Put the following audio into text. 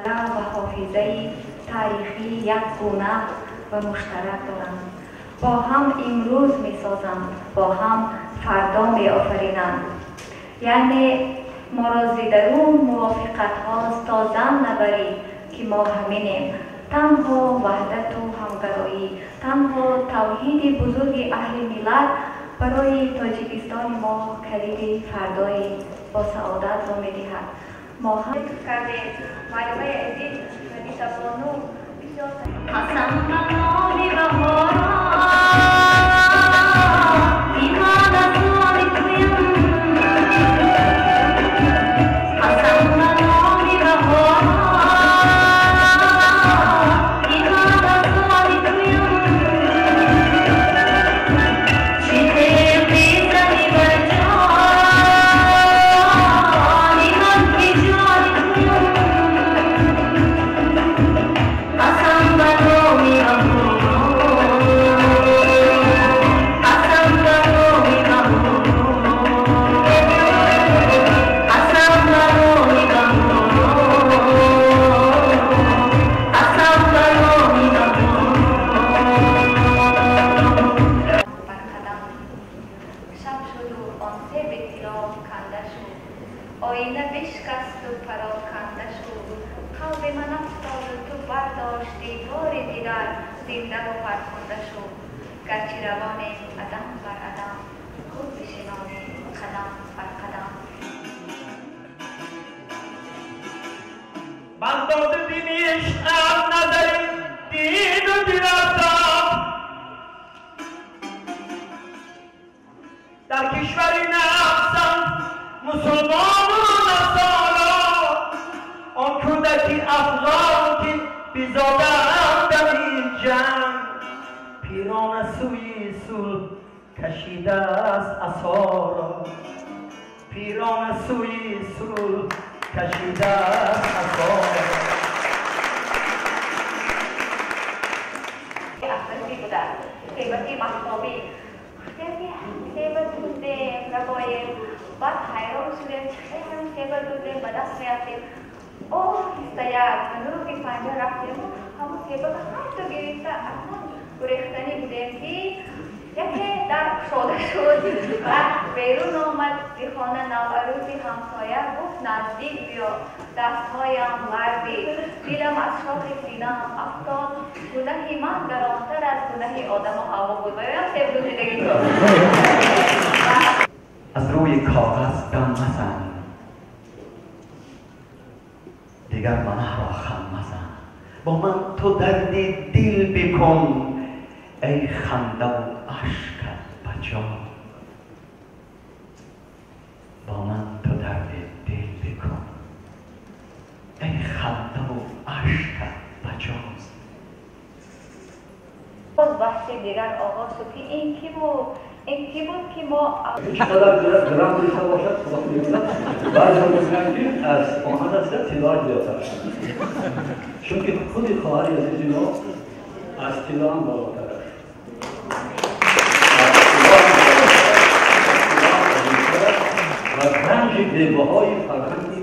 و حافظه تاریخی یک گونه و مشترک دارند. با هم امروز می سازند، با هم فردا می آفرینند. یعنی ما را زیدرون موافقت هاست تا زن نبری که ما همینیم. تنها وحدت و همگرایی، تنها توحید بزرگ اهل ملت برای تاجیکستان ما کلید فردای با سعادت را می دهد. ما هم کردیم معلومه عزیز و دیسابانو بسیار حسن منامی و آینه بشکست و پراکنده شد. قلب من افتاد و تو برداشتی بار دیگر زنده و فرخنده شد. گرچه روانیم عدم بر عدم، خود بشنانیم قدم بر قدم. من داده دینی عشقم نظری دین و دیرفتم در کشوری نفسم مسلمان و نصارا، آن کودکی افغان که بیزاده‌ام در این جنگ، پیران سوی صلح کشیده است عصا را، پیران سوی صلح کشیده است عصا را. احمدی بودن قیمتی محتابی خیبت بودیم رباییم، بعد حیران شدیم چه هم خیبت بودیم به دست می‌افتیم. اوه استیاد منو که پنجه رفتیم همون خیبت هم تو گرفته اصلا گریختنی بودیم که یکی در شده شد و بیرون آمد به خانه نوروزی همسایه گفت نزدیک بیا دستهایم لرزید، دلم از شاخ سینه‌ام افتاد، گناه من گرانتر از گناه آدم و هوا بود. و یا سیب دوزیدگی کرد. از روی کاغذ دم مزن، دیگر منه را خم مزن، با من تو درد دل بکن ای خنده و اشکت بجا، با من تو درد دل بکن ای خنده و اشکت بجا. باز بحث دیگر آغاز شد که این کی بود؟ این کی بود که ما چقدر گرم بریسته باشد صلاح میگوید بعضی هم میگن که از آهن است طلا زیادتر شد، چون که خود خواهر عزیز ما از طلا هم بالاتر است. و رنج بی‌بهای فرهنگی